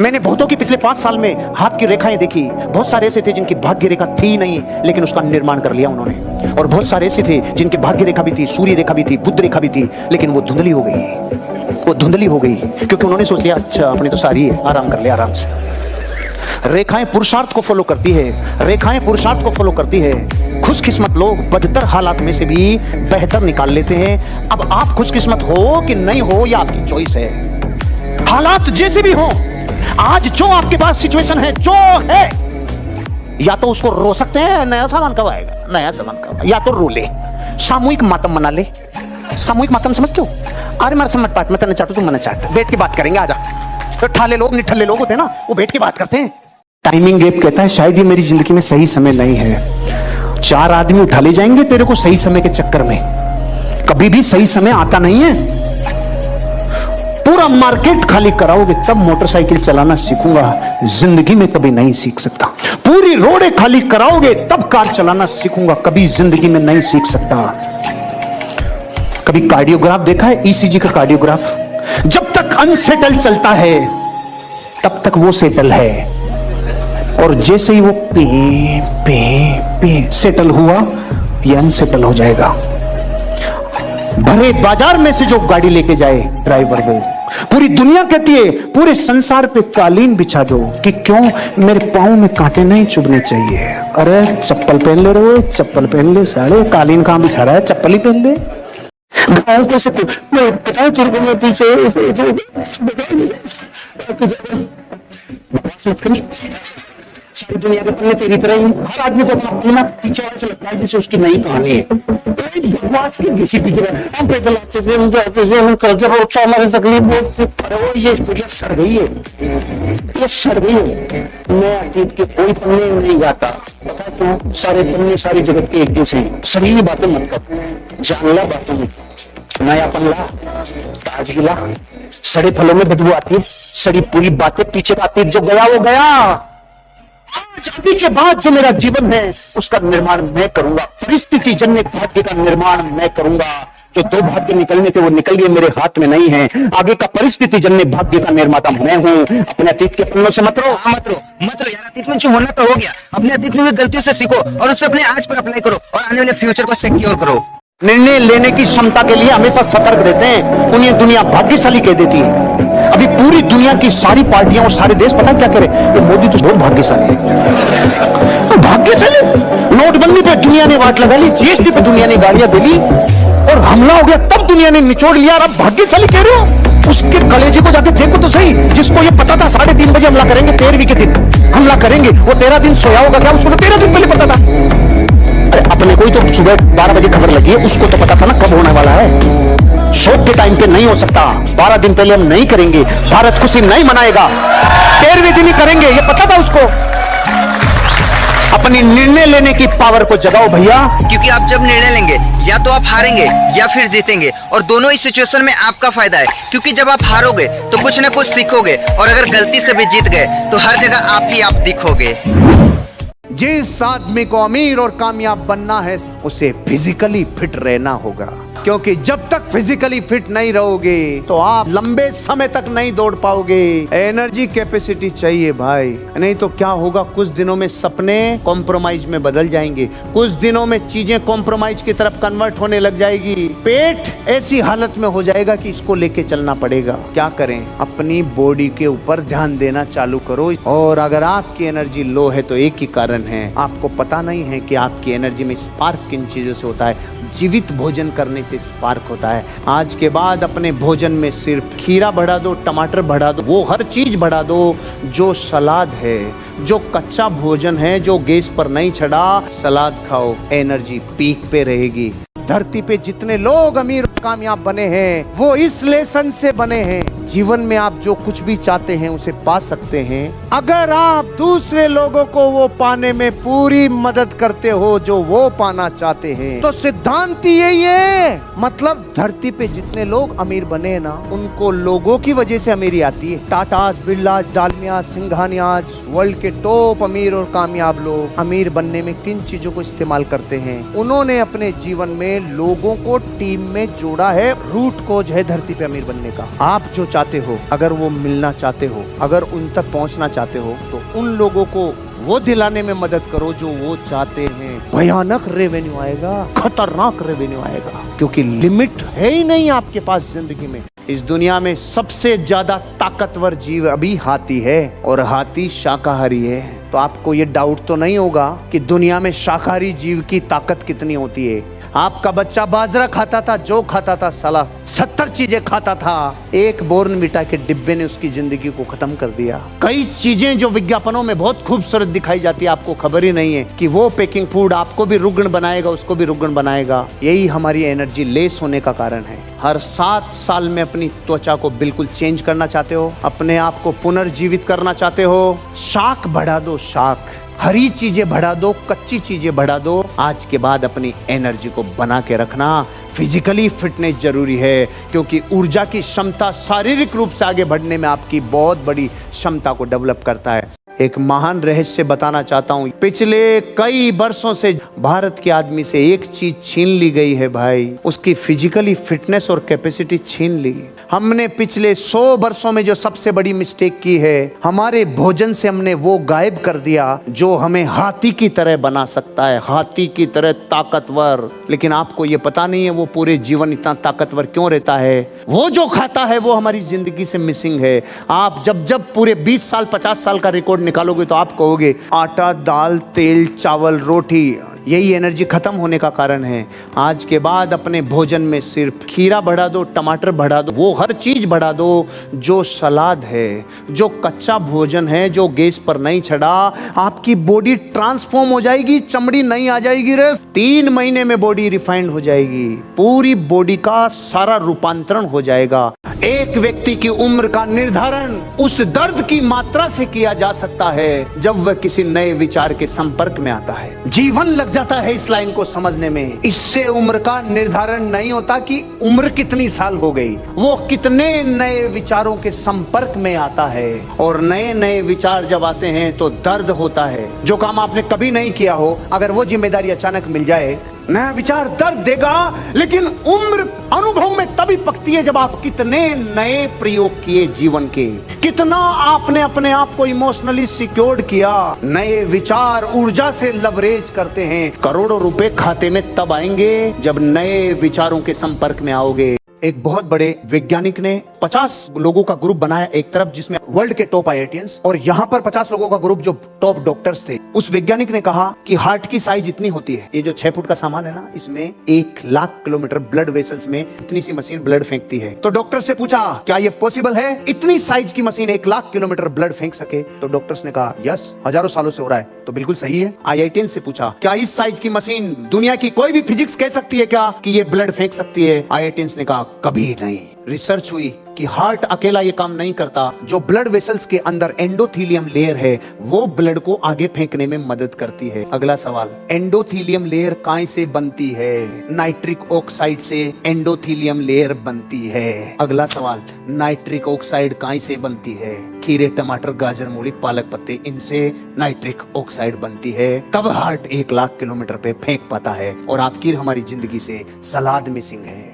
मैंने बहुतों की पिछले 5 साल में हाथ की रेखाएं देखी। बहुत सारे ऐसे थे जिनकी भाग्य रेखा थी नहीं, लेकिन उसका निर्माण कर लिया उन्होंने। और बहुत सारे ऐसे थे जिनकी भाग्य रेखा भी थी, सूर्य रेखा भी थी, बुध रेखा भी थी, लेकिन वो धुंधली हो गई। वो धुंधली हो गई क्योंकि उन्होंने सोच लिया अच्छा अपनी तो सारी है, आराम कर लिया आराम से। रेखाएं पुरुषार्थ को फॉलो करती है, रेखाएं पुरुषार्थ को फॉलो करती है। खुशकिस्मत लोग बदतर हालात में से भी बेहतर निकाल लेते हैं। अब आप खुशकिस्मत हो कि नहीं हो, यह आपकी चॉइस है। हालात जैसे भी हो, आज जो आपके पास सिचुएशन है जो है, या तो उसको रो सकते हैं, नया सामान कब आएगा, नया सामान कब, या तो रो ले, सामूहिक मातम मना ले। सामूहिक मातम समझते हो? अरे मेरा समझ पाठ, मैं तने चाहता, तू मना चाहता, बैठ के बात करेंगे, आजा। तो ठाले लोग, निठल्ले लोग होते हैं ना, वो बैठ के बात करते हैं। टाइमिंग गैप कहता है शायद ये मेरी जिंदगी में सही समय नहीं है। 4 आदमी उठा ले जाएंगे तेरे को सही समय के चक्कर में, कभी भी सही समय आता नहीं है। पूरा मार्केट खाली कराओगे तब मोटरसाइकिल चलाना सीखूंगा, जिंदगी में कभी नहीं सीख सकता। पूरी रोडें खाली कराओगे तब कार चलाना सीखूंगा, कभी जिंदगी में नहीं सीख सकता। कभी कार्डियोग्राफ देखा है? ईसीजी का कार्डियोग्राफ, जब तक अनसेटल चलता है तब तक वो सेटल है, और जैसे ही वो पे सेटल हुआ, ये अनसेटल हो जाएगा। भरे बाजार में से जो गाड़ी लेके जाए ड्राइवर, वो पूरी दुनिया कहती है पूरे संसार पे कालीन बिछा दो कि क्यों, मेरे पाँव में कांटे नहीं चुभने चाहिए। अरे चप्पल पहन ले रहे, चप्पल पहन ले, साढ़े कालीन कहां बिछा रहा है, चप्पल ही पहन ले। सारी दुनिया के पन्ने तेरी तरह ही, हर आदमी को अपना पीछे वाले से लगता है जैसे उसकी नई कहानी है। बकवास की घिसी पीछे हम पैदल आते थे, हम जाते थे, हम करके बहुत हमारी तकलीफ बहुत, ये दुनिया सड़ गई है, ये सड़ गई है। मैं अतीत के कोई पन्ने नहीं गाता, पता क्यों? सारे पन्ने सारी जगत के एक जैसे हैं। सही बातें मत कर, जानला बातों में नयापन ला, ताजगी ला। सड़े फलों में बदबू आती है, सड़ी पूरी बातें पीछे आती है। जो गया वो गया, आजादी के बाद जो मेरा जीवन है उसका निर्माण मैं करूंगा। परिस्थिति जन्य भाग्य का निर्माण मैं करूंगा। जो 2 भाग्य निकलने थे वो निकल गए, मेरे हाथ में नहीं है। आगे का परिस्थिति जन्य भाग्य का निर्माता मैं हूँ। अपने अतीत के पन्नों से मत रो, मत रो, मत रो यार। अतीत में जो होना तो हो गया, अपने अतीत में गलतियों से सीखो और उससे अपने आज पर अप्लाई करो और आने वाले फ्यूचर को सिक्योर करो। निर्णय लेने की क्षमता के लिए हमेशा सतर्क रहते हैं, उन्हें दुनिया भाग्यशाली कह देती है। अभी पूरी दुनिया की सारी पार्टियां और सारे देश पता क्या करे, तो मोदी तो बहुत भाग्यशाली है। तो भाग्यशाली, नोटबंदी पे दुनिया ने वाट लगा ली, जीएसटी पे दुनिया ने गालियां दे ली और हमला हो गया, तब दुनिया ने निचोड़ लिया। अब भाग्यशाली कह रहे हो? उसके कलेजे को जाके देखो तो सही, जिसको ये पता था 3:30 बजे हमला करेंगे, 13वीं के दिन हमला करेंगे, वो 13 दिन सोया होगा क्या? उसको तो 13 दिन पहले पता था। अरे अपने को ही तो सुबह 12 बजे खबर लगी है, उसको तो पता था ना कब होने वाला है। शोक के टाइम पे नहीं हो सकता, 12 दिन पहले हम नहीं करेंगे, भारत खुशी नहीं मनाएगा, 13वें दिन ही करेंगे, ये पता था उसको। अपनी निर्णय लेने की पावर को जगाओ भैया, क्योंकि आप जब निर्णय लेंगे या तो आप हारेंगे या फिर जीतेंगे, और दोनों ही सिचुएशन में आपका फायदा है। क्योंकि जब आप हारोगे तो कुछ ना कुछ सीखोगे, और अगर गलती से भी जीत गए तो हर जगह आप ही आप दिखोगे। जिस आदमी को अमीर और कामयाब बनना है उसे फिजिकली फिट रहना होगा, क्योंकि जब तक फिजिकली फिट नहीं रहोगे तो आप लंबे समय तक नहीं दौड़ पाओगे। एनर्जी कैपेसिटी चाहिए भाई, नहीं तो क्या होगा, कुछ दिनों में सपने कॉम्प्रोमाइज में बदल जाएंगे, कुछ दिनों में चीजें कॉम्प्रोमाइज की तरफ कन्वर्ट होने लग जाएगी। पेट ऐसी हालत में हो जाएगा कि इसको लेके चलना पड़ेगा। क्या करें? अपनी बॉडी के ऊपर ध्यान देना चालू करो। और अगर आपकी एनर्जी लो है तो एक ही कारण है, आपको पता नहीं है कि आपकी एनर्जी में स्पार्क किन चीजों से होता है। जीवित भोजन करने से स्पार्क होता है। आज के बाद अपने भोजन में सिर्फ खीरा बढ़ा दो, टमाटर बढ़ा दो, वो हर चीज बढ़ा दो जो सलाद है, जो कच्चा भोजन है, जो गैस पर नहीं चढ़ा, सलाद खाओ, एनर्जी पीक पे रहेगी। धरती पे जितने लोग अमीर और कामयाब बने हैं वो इस लेसन से बने हैं। जीवन में आप जो कुछ भी चाहते हैं उसे पा सकते हैं अगर आप दूसरे लोगों को वो पाने में पूरी मदद करते हो जो वो पाना चाहते हैं। तो सिद्धांत यही है, मतलब धरती पे जितने लोग अमीर बने ना उनको लोगों की वजह से अमीरी आती है। टाटा, बिरला, डालमिया, सिंघानिया, वर्ल्ड के टॉप अमीर और कामयाब लोग अमीर बनने में किन चीजों को इस्तेमाल करते हैं? उन्होंने अपने जीवन में लोगों को टीम में जोड़ा है। रूट कोज है धरती पे अमीर बनने का। आप जो चाहते हो, अगर वो मिलना चाहते हो, अगर उन तक पहुंचना चाहते हो, तो उन लोगों को वो दिलाने में मदद करो जो वो चाहते हैं। भयानक रेवेन्यू आएगा, खतरनाक रेवेन्यू आएगा, क्योंकि लिमिट है ही नहीं आपके पास जिंदगी में। इस दुनिया में सबसे ज्यादा ताकतवर जीव अभी हाथी है, और हाथी शाकाहारी है। तो आपको ये डाउट तो नहीं होगा कि दुनिया में शाकाहारी जीव की ताकत कितनी होती है। आपका बच्चा बाजरा खाता था, जौ खाता था, साला 70 चीजें खाता था, एक बॉर्नविटा के डिब्बे ने उसकी जिंदगी को खत्म कर दिया। कई चीजें जो विज्ञापनों में बहुत खूबसूरत दिखाई जाती है, आपको खबर ही नहीं है कि वो पैकिंग फूड आपको भी रुग्ण बनाएगा, उसको भी रुग्ण बनाएगा। यही हमारी एनर्जी लेस होने का कारण है। हर 7 साल में अपनी त्वचा को बिल्कुल चेंज करना चाहते हो, अपने आप को पुनर्जीवित करना चाहते हो, शाक बढ़ा दो, शाक, हरी चीजें बढ़ा दो, कच्ची चीजें बढ़ा दो। आज के बाद अपनी एनर्जी को बना के रखना। फिजिकली फिटनेस जरूरी है, क्योंकि ऊर्जा की क्षमता शारीरिक रूप से आगे बढ़ने में आपकी बहुत बड़ी क्षमता को डेवलप करता है। एक महान रहस्य बताना चाहता हूँ। पिछले कई वर्षों से भारत के आदमी से एक चीज छीन ली गई है भाई, उसकी फिजिकली फिटनेस और कैपेसिटी छीन ली। हमने पिछले 100 वर्षों में जो सबसे बड़ी मिस्टेक की है, हमारे भोजन से हमने वो गायब कर दिया जो हमें हाथी की तरह बना सकता है, हाथी की तरह ताकतवर। लेकिन आपको ये पता नहीं है वो पूरे जीवन इतना ताकतवर क्यों रहता है। वो जो खाता है वो हमारी जिंदगी से मिसिंग है। आप जब पूरे 20 साल 50 साल का रिकॉर्ड निकालोगे तो आप कहोगे आटा, दाल, तेल, चावल, रोटी, यही एनर्जी खत्म होने का कारण है। आज के बाद अपने भोजन में सिर्फ खीरा बढ़ा दो, टमाटर बढ़ा दो, वो हर चीज बढ़ा दो जो सलाद है, जो कच्चा भोजन है, जो गैस पर नहीं चढ़ा। आपकी बॉडी ट्रांसफॉर्म हो जाएगी, चमड़ी नहीं आ जाएगी रे। 3 महीने में बॉडी रिफाइंड हो जाएगी, पूरी बॉडी का सारा रूपांतरण हो जाएगा। एक व्यक्ति की उम्र का निर्धारण उस दर्द की मात्रा से किया जा सकता है जब वह किसी नए विचार के संपर्क में आता है। जीवन लग जाता है इस लाइन को समझने में। इससे उम्र का निर्धारण नहीं होता कि उम्र कितनी साल हो गई, वो कितने नए विचारों के संपर्क में आता है। और नए नए विचार जब आते हैं तो दर्द होता है। जो काम आपने कभी नहीं किया हो, अगर वो जिम्मेदारी अचानक मिल जाए, नया विचार दर्द देगा। लेकिन उम्र अनुभव में तभी पकती है जब आप कितने नए प्रयोग किए जीवन के, कितना आपने अपने आप को इमोशनली सिक्योर्ड किया। नए विचार ऊर्जा से लवरेज करते हैं। करोड़ों रुपए खाते में तब आएंगे जब नए विचारों के संपर्क में आओगे। एक बहुत बड़े वैज्ञानिक ने 50 लोगों का ग्रुप बनाया एक तरफ, जिसमें वर्ल्ड के टॉप आईआईटीएंस, और यहाँ पर 50 लोगों का ग्रुप जो टॉप डॉक्टर्स थे। उस वैज्ञानिक ने कहा कि हार्ट की साइज इतनी होती है, ये जो 6 फुट का सामान है ना, इसमें 1 लाख किलोमीटर ब्लड वेसल्स में इतनी सी मशीन ब्लड फेंकती है। तो डॉक्टर से पूछा क्या ये पॉसिबल है, इतनी साइज की मशीन 1 लाख किलोमीटर ब्लड फेंक सके? तो डॉक्टर्स ने कहा यस, हजारों सालों से हो रहा है। तो बिल्कुल सही है। आईआईटीएन से पूछा क्या इस साइज की मशीन दुनिया की कोई भी फिजिक्स कह सकती है क्या कि ये ब्लड फेंक सकती है? आईआईटीएन ने कहा कभी नहीं। रिसर्च हुई कि हार्ट अकेला ये काम नहीं करता। जो ब्लड वेसल्स के अंदर एंडोथेलियम लेयर है वो ब्लड को आगे फेंकने में मदद करती है। अगला सवाल, एंडोथेलियम लेयर काय से बनती है? नाइट्रिक ऑक्साइड से एंडोथेलियम लेयर बनती है। अगला सवाल, नाइट्रिक ऑक्साइड काय से बनती है? खीरे, टमाटर, गाजर, मूली, पालक, पत्ते, इनसे नाइट्रिक ऑक्साइड बनती है। तब हार्ट 1 लाख किलोमीटर पे फेंक पाता है। और आपकी हमारी जिंदगी से सलाद मिसिंग है।